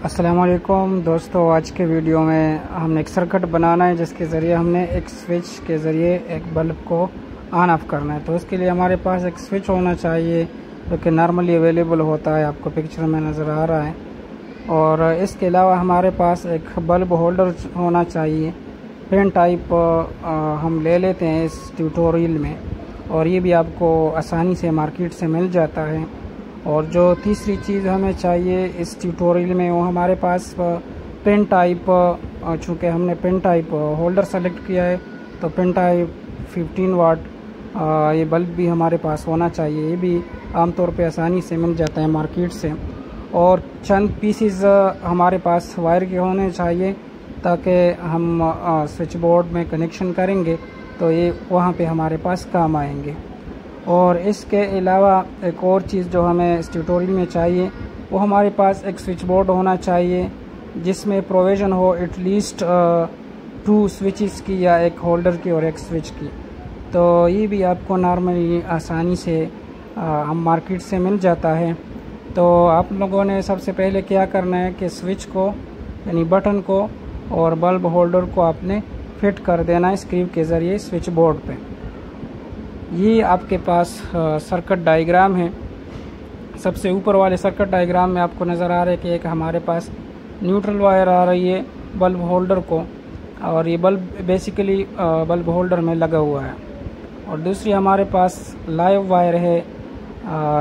अस्सलाम वालेकुम दोस्तों, आज के वीडियो में हमने एक सर्किट बनाना है जिसके ज़रिए हमने एक स्विच के ज़रिए एक बल्ब को ऑन ऑफ करना है। तो उसके लिए हमारे पास एक स्विच होना चाहिए जो कि नॉर्मली अवेलेबल होता है, आपको पिक्चर में नज़र आ रहा है। और इसके अलावा हमारे पास एक बल्ब होल्डर होना चाहिए। पेन टाइप हम ले लेते हैं इस ट्यूटोरियल में, और ये भी आपको आसानी से मार्केट से मिल जाता है। और जो तीसरी चीज़ हमें चाहिए इस ट्यूटोरियल में वो हमारे पास पेन टाइप, चूँकि हमने पेन टाइप होल्डर सेलेक्ट किया है तो पेन टाइप 15 वाट ये बल्ब भी हमारे पास होना चाहिए। ये भी आमतौर पे आसानी से मिल जाता है मार्केट से। और चंद पीसीज हमारे पास वायर के होने चाहिए ताकि हम स्विच बोर्ड में कनेक्शन करेंगे तो ये वहाँ पे हमारे पास काम आएंगे। और इसके अलावा एक और चीज़ जो हमें इस ट्यूटोरियल में चाहिए वो हमारे पास एक स्विच बोर्ड होना चाहिए जिसमें प्रोविज़न हो एटलीस्ट 2 स्विचेस की, या एक होल्डर की और एक स्विच की। तो ये भी आपको नॉर्मली आसानी से हम मार्केट से मिल जाता है। तो आप लोगों ने सबसे पहले क्या करना है कि स्विच को यानी बटन को और बल्ब होल्डर को आपने फिट कर देना है स्क्रू के ज़रिए स्विच बोर्ड पे। ये आपके पास सर्किट डायग्राम है। सबसे ऊपर वाले सर्किट डायग्राम में आपको नज़र आ रहा है कि एक हमारे पास न्यूट्रल वायर आ रही है बल्ब होल्डर को, और ये बल्ब बेसिकली बल्ब होल्डर में लगा हुआ है। और दूसरी हमारे पास लाइव वायर है,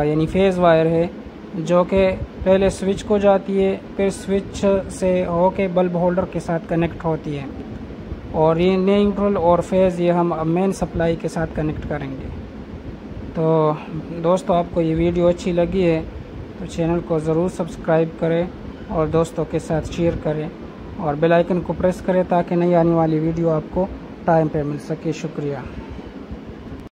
यानी फेज़ वायर है, जो कि पहले स्विच को जाती है, फिर स्विच से होके बल्ब होल्डर के साथ कनेक्ट होती है। और ये न्यूट्रल और फेज़ ये हम मेन सप्लाई के साथ कनेक्ट करेंगे। तो दोस्तों, आपको ये वीडियो अच्छी लगी है तो चैनल को ज़रूर सब्सक्राइब करें और दोस्तों के साथ शेयर करें और बेल आइकन को प्रेस करें ताकि नई आने वाली वीडियो आपको टाइम पे मिल सके। शुक्रिया।